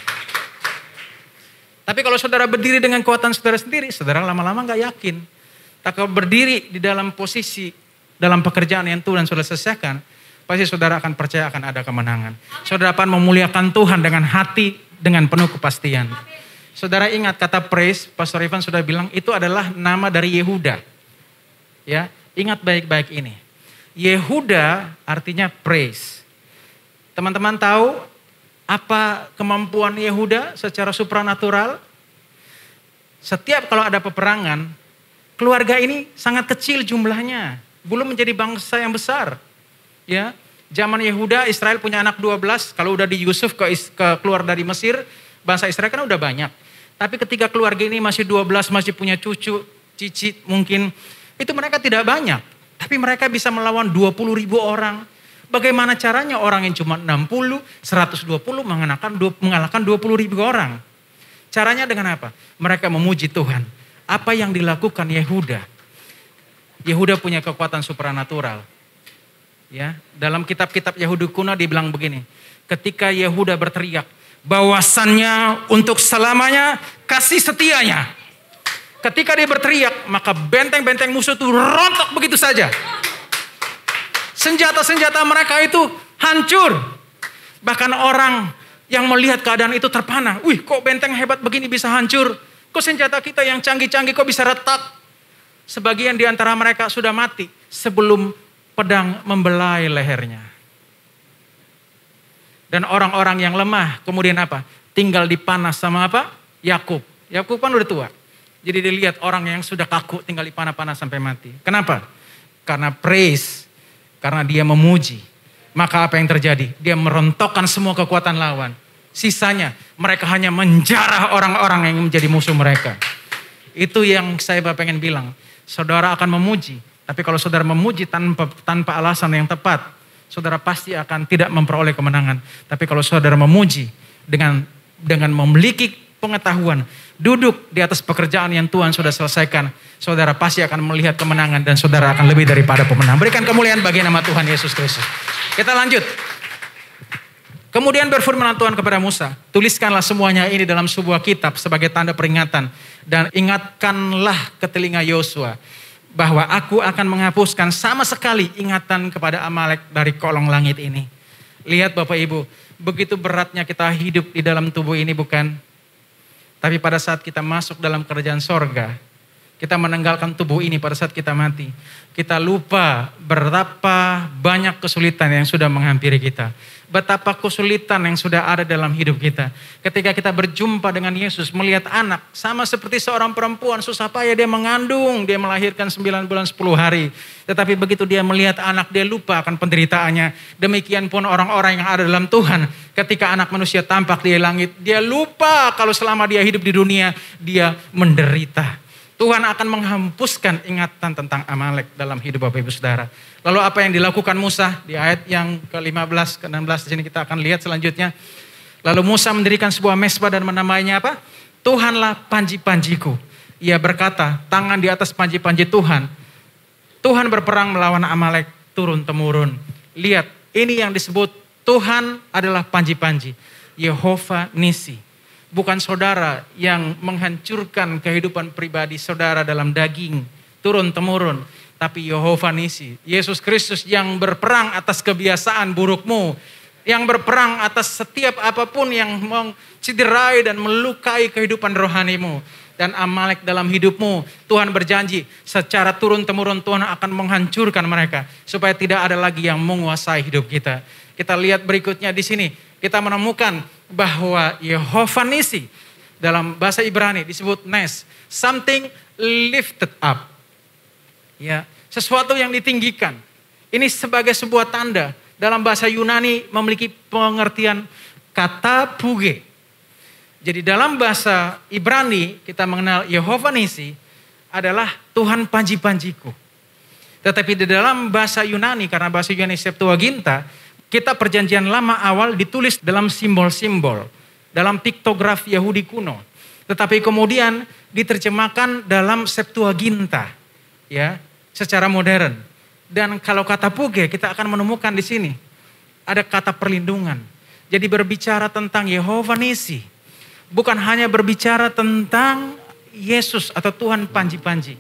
Tapi kalau saudara berdiri dengan kekuatan saudara sendiri, saudara lama-lama gak yakin. Tak kalau berdiri di dalam posisi, dalam pekerjaan yang Tuhan sudah selesaikan, pasti saudara akan percaya akan ada kemenangan. Saudara akan memuliakan Tuhan dengan hati, dengan penuh kepastian. Saudara ingat kata praise, Pastor Ivan sudah bilang, itu adalah nama dari Yehuda. Ya, ingat baik-baik ini. Yehuda artinya praise. Teman-teman tahu apa kemampuan Yehuda secara supranatural? Setiap kalau ada peperangan, keluarga ini sangat kecil jumlahnya. Belum menjadi bangsa yang besar. Ya, zaman Yehuda, Israel punya anak 12. Kalau udah di Yusuf keluar dari Mesir, bangsa Israel kan udah banyak. Tapi ketika keluarga ini masih 12, masih punya cucu, cicit mungkin. Itu mereka tidak banyak. Tapi mereka bisa melawan 20.000 orang. Bagaimana caranya orang yang cuma 60, 120 mengalahkan 20.000 orang. Caranya dengan apa? Mereka memuji Tuhan. Apa yang dilakukan Yehuda? Yehuda punya kekuatan supranatural. Ya, dalam kitab-kitab Yahudi kuno dibilang begini. Ketika Yehuda berteriak, bahwasannya untuk selamanya kasih setianya. Ketika dia berteriak, maka benteng-benteng musuh itu rontok begitu saja. Senjata-senjata mereka itu hancur. Bahkan orang yang melihat keadaan itu terpana. Wih, kok benteng hebat begini bisa hancur? Kok senjata kita yang canggih-canggih kok bisa retak? Sebagian di antara mereka sudah mati sebelum pedang membelai lehernya. Dan orang-orang yang lemah kemudian apa? Tinggal dipanas sama apa? Yakub. Yakub kan udah tua. Jadi dilihat orang yang sudah kaku tinggal dipanas-panas sampai mati. Kenapa? Karena praise. Karena dia memuji. Maka apa yang terjadi? Dia merontokkan semua kekuatan lawan. Sisanya mereka hanya menjarah orang-orang yang menjadi musuh mereka. Itu yang saya pengen bilang. Saudara akan memuji. Tapi kalau saudara memuji tanpa alasan yang tepat, saudara pasti akan tidak memperoleh kemenangan. Tapi kalau saudara memuji dengan memiliki pengetahuan, duduk di atas pekerjaan yang Tuhan sudah selesaikan, saudara pasti akan melihat kemenangan dan saudara akan lebih daripada pemenang. Berikan kemuliaan bagi nama Tuhan Yesus Kristus. Kita lanjut. Kemudian berfirman Tuhan kepada Musa, tuliskanlah semuanya ini dalam sebuah kitab sebagai tanda peringatan dan ingatkanlah ke telinga Yosua bahwa aku akan menghapuskan sama sekali ingatan kepada Amalek dari kolong langit ini. Lihat Bapak Ibu, begitu beratnya kita hidup di dalam tubuh ini bukan? Tapi pada saat kita masuk dalam kerajaan sorga, kita meninggalkan tubuh ini pada saat kita mati. Kita lupa betapa banyak kesulitan yang sudah menghampiri kita. Betapa kesulitan yang sudah ada dalam hidup kita. Ketika kita berjumpa dengan Yesus, melihat anak. Sama seperti seorang perempuan, susah payah dia mengandung. Dia melahirkan 9 bulan 10 hari. Tetapi begitu dia melihat anak, dia lupa akan penderitaannya. Demikian pun orang-orang yang ada dalam Tuhan. Ketika anak manusia tampak di langit, dia lupa kalau selama dia hidup di dunia, dia menderita. Tuhan akan menghapuskan ingatan tentang Amalek dalam hidup Bapak Ibu Saudara. Lalu apa yang dilakukan Musa di ayat yang ke-15, ke-16 di sini kita akan lihat selanjutnya. Lalu Musa mendirikan sebuah mezbah dan menamainya apa? Tuhanlah panji-panjiku. Ia berkata, tangan di atas panji-panji Tuhan. Tuhan berperang melawan Amalek turun-temurun. Lihat, ini yang disebut Tuhan adalah panji-panji. Yehova Nisi. Bukan saudara yang menghancurkan kehidupan pribadi saudara dalam daging turun-temurun. Tapi Yehova Nisi. Yesus Kristus yang berperang atas kebiasaan burukmu. Yang berperang atas setiap apapun yang menciderai dan melukai kehidupan rohanimu. Dan Amalek dalam hidupmu. Tuhan berjanji secara turun-temurun Tuhan akan menghancurkan mereka. Supaya tidak ada lagi yang menguasai hidup kita. Kita lihat berikutnya di sini. Kita menemukan bahwa Yehova Nisi. Dalam bahasa Ibrani disebut Nes. Something lifted up. Ya, sesuatu yang ditinggikan. Ini sebagai sebuah tanda. Dalam bahasa Yunani memiliki pengertian kata puge. Jadi dalam bahasa Ibrani kita mengenal Yehova Nisi adalah Tuhan panji-panjiku. Tetapi di dalam bahasa Yunani, karena bahasa Yunani Septuaginta, kita perjanjian lama awal ditulis dalam simbol-simbol. Dalam piktografi Yahudi kuno. Tetapi kemudian diterjemahkan dalam Septuaginta. Ya, secara modern. Dan kalau kata puge kita akan menemukan di sini. Ada kata perlindungan. Jadi berbicara tentang Yehova Nisi. Bukan hanya berbicara tentang Yesus atau Tuhan panji-panji.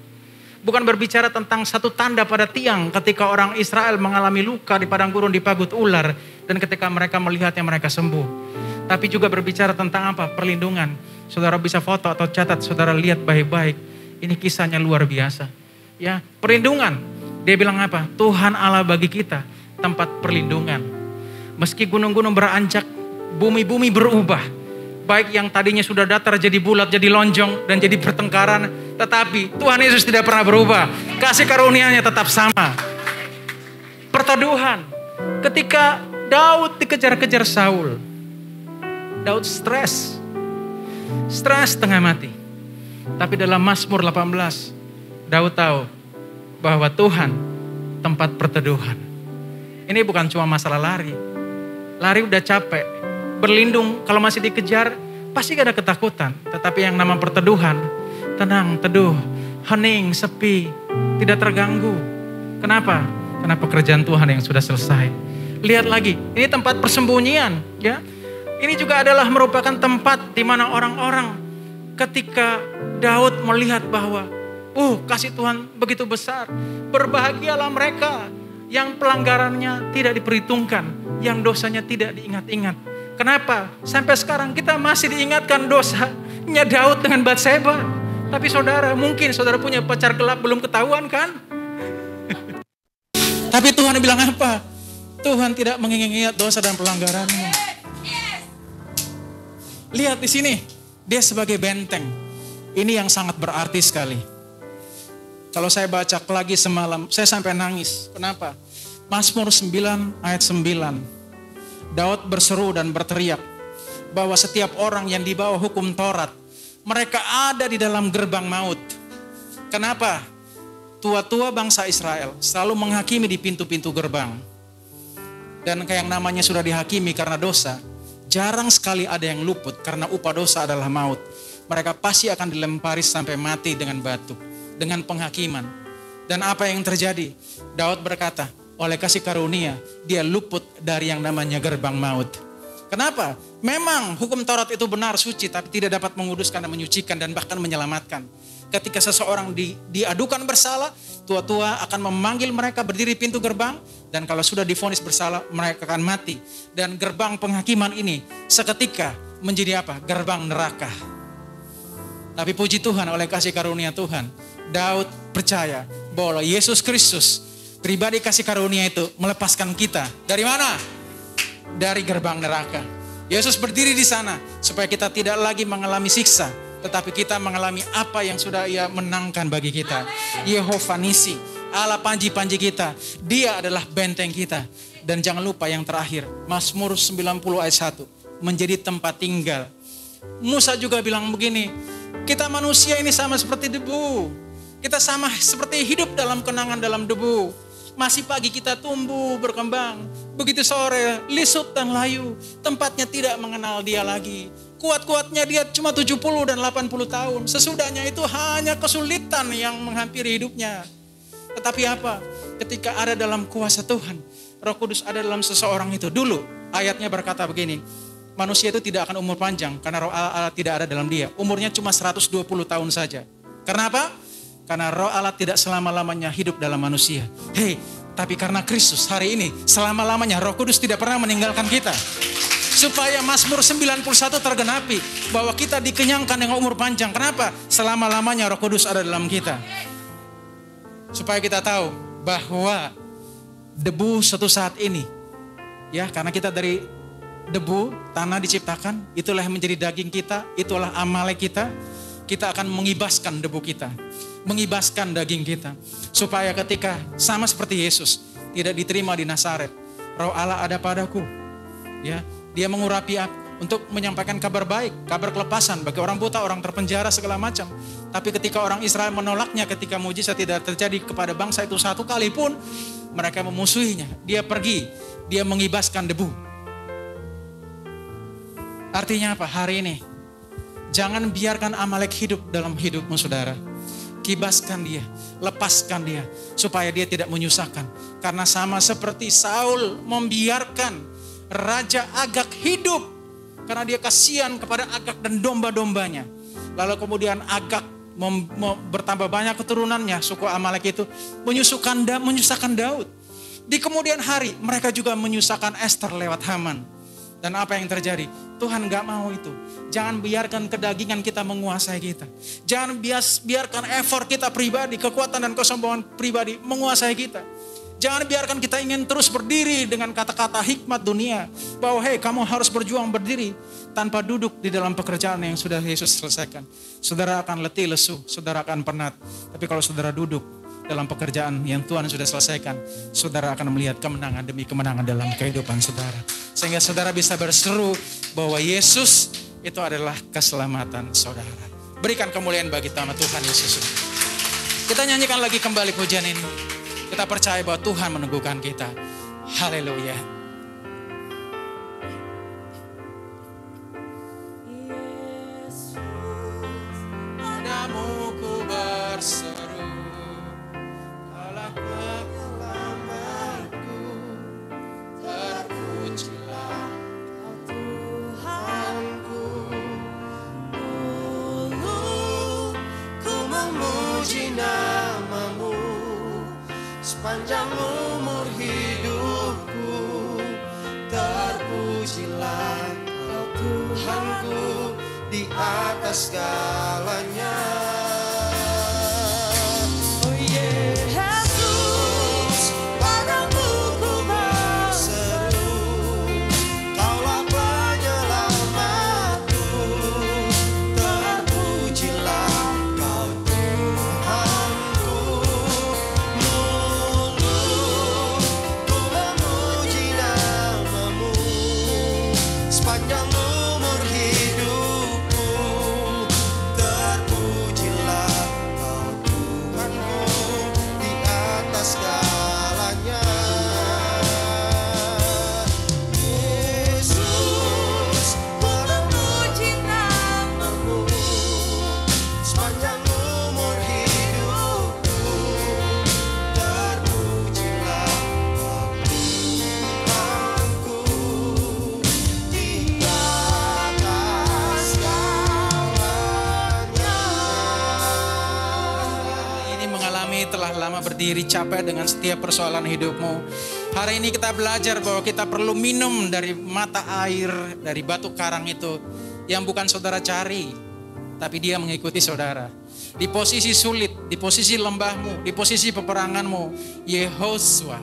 Bukan berbicara tentang satu tanda pada tiang ketika orang Israel mengalami luka di padang gurun dipagut ular. Dan ketika mereka melihatnya mereka sembuh. Tapi juga berbicara tentang apa? Perlindungan. Saudara bisa foto atau catat, saudara lihat baik-baik. Ini kisahnya luar biasa. Ya, perlindungan. Dia bilang apa? Tuhan Allah bagi kita tempat perlindungan. Meski gunung-gunung beranjak, bumi-bumi berubah. Baik yang tadinya sudah datar jadi bulat, jadi lonjong, dan jadi pertengkaran. Tetapi Tuhan Yesus tidak pernah berubah. Kasih karunia-Nya tetap sama. Perteduhan. Ketika Daud dikejar-kejar Saul. Daud stres. Stres setengah mati. Tapi dalam Mazmur 18, Daud tahu bahwa Tuhan tempat perteduhan. Ini bukan cuma masalah lari. Lari udah capek. Berlindung kalau masih dikejar pasti gak ada ketakutan. Tetapi yang nama perteduhan, tenang, teduh, hening, sepi, tidak terganggu. Kenapa? Karena pekerjaan Tuhan yang sudah selesai. Lihat lagi, ini tempat persembunyian. Ya, ini juga adalah merupakan tempat di mana orang-orang ketika Daud melihat bahwa kasih Tuhan begitu besar. Berbahagialah mereka yang pelanggarannya tidak diperhitungkan, yang dosanya tidak diingat-ingat. Kenapa? Sampai sekarang kita masih diingatkan dosanya Daud dengan Batseba. Tapi saudara, mungkin saudara punya pacar gelap belum ketahuan kan? Tapi Tuhan bilang apa? Tuhan tidak mengingat dosa dan pelanggaranmu. Lihat di sini, dia sebagai benteng. Ini yang sangat berarti sekali. Kalau saya baca lagi semalam, saya sampai nangis. Kenapa? Mazmur 9 ayat 9. Daud berseru dan berteriak bahwa setiap orang yang dibawa hukum Taurat, mereka ada di dalam gerbang maut. Kenapa? Tua-tua bangsa Israel selalu menghakimi di pintu-pintu gerbang. Dan kayak yang namanya sudah dihakimi karena dosa, jarang sekali ada yang luput karena upah dosa adalah maut. Mereka pasti akan dilempari sampai mati dengan batu. Dengan penghakiman. Dan apa yang terjadi? Daud berkata, oleh kasih karunia, dia luput dari yang namanya gerbang maut. Kenapa? Memang hukum Taurat itu benar, suci, tapi tidak dapat menguduskan dan menyucikan dan bahkan menyelamatkan. Ketika seseorang diadukan bersalah, tua-tua akan memanggil mereka berdiri pintu gerbang, dan kalau sudah divonis bersalah, mereka akan mati. Dan gerbang penghakiman ini seketika menjadi apa? Gerbang neraka. Tapi puji Tuhan, oleh kasih karunia Tuhan, Daud percaya bahwa Yesus Kristus, pribadi kasih karunia itu melepaskan kita. Dari mana? Dari gerbang neraka. Yesus berdiri di sana supaya kita tidak lagi mengalami siksa, tetapi kita mengalami apa yang sudah Ia menangkan bagi kita. Yehova Nisi, Allah panji-panji kita. Dia adalah benteng kita. Dan jangan lupa yang terakhir, Mazmur 90 ayat 1, menjadi tempat tinggal. Musa juga bilang begini, kita manusia ini sama seperti debu. Kita sama seperti hidup dalam kenangan dalam debu. Masih pagi kita tumbuh, berkembang. Begitu sore, lisut dan layu. Tempatnya tidak mengenal dia lagi. Kuat-kuatnya dia cuma 70 dan 80 tahun. Sesudahnya itu hanya kesulitan yang menghampiri hidupnya. Tetapi apa? Ketika ada dalam kuasa Tuhan, Roh Kudus ada dalam seseorang itu. Dulu ayatnya berkata begini, manusia itu tidak akan umur panjang karena Roh Allah tidak ada dalam dia. Umurnya cuma 120 tahun saja. Karena apa? Karena Roh Allah tidak selama-lamanya hidup dalam manusia. Hei, tapi karena Kristus hari ini selama-lamanya Roh Kudus tidak pernah meninggalkan kita. Supaya Mazmur 91 tergenapi bahwa kita dikenyangkan dengan umur panjang. Kenapa? Selama-lamanya Roh Kudus ada dalam kita. Supaya kita tahu bahwa debu suatu saat ini, ya, karena kita dari debu, tanah diciptakan, itulah yang menjadi daging kita, itulah amalek kita. Kita akan mengibaskan debu kita, mengibaskan daging kita. Supaya ketika sama seperti Yesus tidak diterima di Nazaret, Roh Allah ada padaku, ya. Dia mengurapi aku untuk menyampaikan kabar baik, kabar kelepasan bagi orang buta, orang terpenjara, segala macam. Tapi ketika orang Israel menolaknya, ketika mujizat tidak terjadi kepada bangsa itu satu kali pun, mereka memusuhinya. Dia pergi, dia mengibaskan debu. Artinya apa? Hari ini, jangan biarkan Amalek hidup dalam hidupmu, saudara. Kibaskan dia, lepaskan dia, supaya dia tidak menyusahkan. Karena sama seperti Saul membiarkan Raja Agag hidup karena dia kasihan kepada Agag dan domba-dombanya. Lalu kemudian Agag bertambah banyak keturunannya, suku Amalek itu menyusahkan Daud. Di kemudian hari mereka juga menyusahkan Esther lewat Haman. Dan apa yang terjadi? Tuhan gak mau itu. Jangan biarkan kedagingan kita menguasai kita. Jangan biarkan effort kita pribadi, kekuatan dan kesombongan pribadi menguasai kita. Jangan biarkan kita ingin terus berdiri dengan kata-kata hikmat dunia. Bahwa hei, kamu harus berjuang berdiri tanpa duduk di dalam pekerjaan yang sudah Yesus selesaikan. Saudara akan letih lesu, saudara akan penat. Tapi kalau saudara duduk dalam pekerjaan yang Tuhan sudah selesaikan, saudara akan melihat kemenangan demi kemenangan dalam kehidupan saudara. Sehingga saudara bisa berseru bahwa Yesus itu adalah keselamatan saudara. Berikan kemuliaan bagi nama Tuhan Yesus. Kita nyanyikan lagi kembali pujian ini. Kita percaya bahwa Tuhan meneguhkan kita. Haleluya. Yesus, padamu ku berseru, Allah penyelamatku, terpujilah Tuhanku. Dulu ku memuji namamu sepanjang umur hidupku, terpujilah Kau Tuhanku di atas segalanya. Oh Yesus, padamu ku berseru, Kaulah penyelamatku, terpujilah Kau Tuhanku. Sepanjang umur hidupku, terpujilah Kau Tuhanku di atas segalanya. Yesus, ku memuji namamu sepanjang umur hidupku, terpujilah Kau Tuhanku. Telah lama berdiri capek dengan setiap persoalan hidupmu. Hari ini kita belajar bahwa kita perlu minum dari mata air, dari batu karang itu yang bukan saudara cari, tapi dia mengikuti saudara. Di posisi sulit, di posisi lembahmu, di posisi peperanganmu, Yehosua,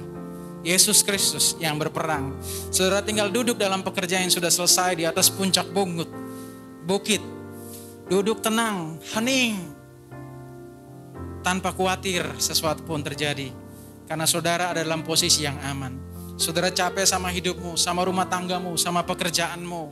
Yesus Kristus yang berperang. Saudara tinggal duduk dalam pekerjaan yang sudah selesai di atas puncak bukit. Duduk tenang, hening, tanpa khawatir sesuatu pun terjadi. Karena saudara ada dalam posisi yang aman. Saudara capek sama hidupmu, sama rumah tanggamu, sama pekerjaanmu.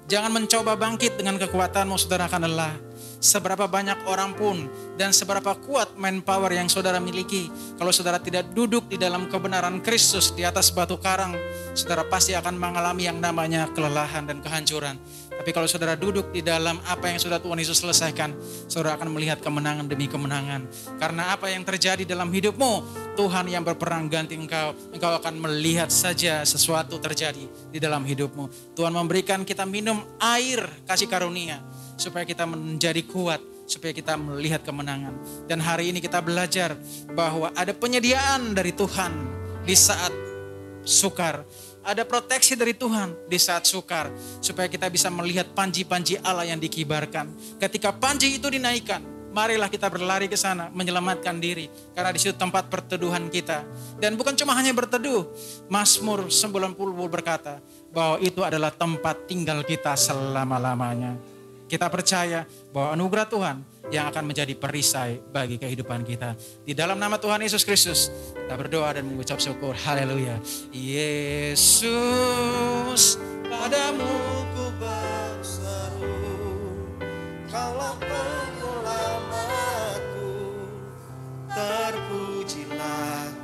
Jangan mencoba bangkit dengan kekuatanmu, saudara akan lelah. seberapa banyak orang pun, dan seberapa kuat manpower yang saudara miliki, kalau saudara tidak duduk di dalam kebenaran Kristus di atas batu karang, saudara pasti akan mengalami yang namanya kelelahan dan kehancuran. Tapi kalau saudara duduk di dalam apa yang sudah Tuhan Yesus selesaikan, saudara akan melihat kemenangan demi kemenangan. Karena apa yang terjadi dalam hidupmu, Tuhan yang berperang ganti engkau. Engkau akan melihat saja sesuatu terjadi di dalam hidupmu. Tuhan memberikan kita minum air kasih karunia, supaya kita menjadi kuat, supaya kita melihat kemenangan. Dan hari ini kita belajar bahwa ada penyediaan dari Tuhan di saat sukar. Ada proteksi dari Tuhan di saat sukar, supaya kita bisa melihat panji-panji Allah yang dikibarkan. Ketika panji itu dinaikkan, marilah kita berlari ke sana, menyelamatkan diri. Karena di situ tempat perteduhan kita. Dan bukan cuma hanya berteduh, Mazmur 90 berkata bahwa itu adalah tempat tinggal kita selama-lamanya. Kita percaya bahwa anugerah Tuhan yang akan menjadi perisai bagi kehidupan kita. Di dalam nama Tuhan Yesus Kristus, kita berdoa dan mengucap syukur. Haleluya. Yesus, padamu ku berseru, Kaulah pengelamaku, terpujilah